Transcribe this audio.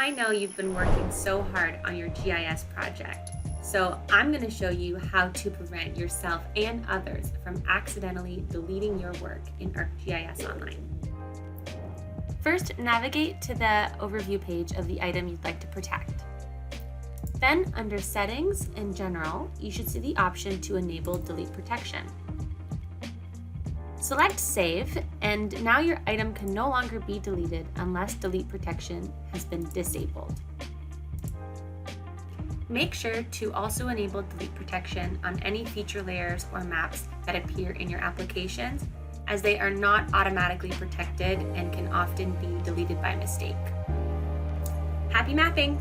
I know you've been working so hard on your GIS project, so I'm going to show you how to prevent yourself and others from accidentally deleting your work in ArcGIS Online. First, navigate to the overview page of the item you'd like to protect. Then, under Settings and General, you should see the option to enable delete protection. Select Save, and now your item can no longer be deleted unless delete protection has been disabled. Make sure to also enable delete protection on any feature layers or maps that appear in your applications, as they are not automatically protected and can often be deleted by mistake. Happy mapping!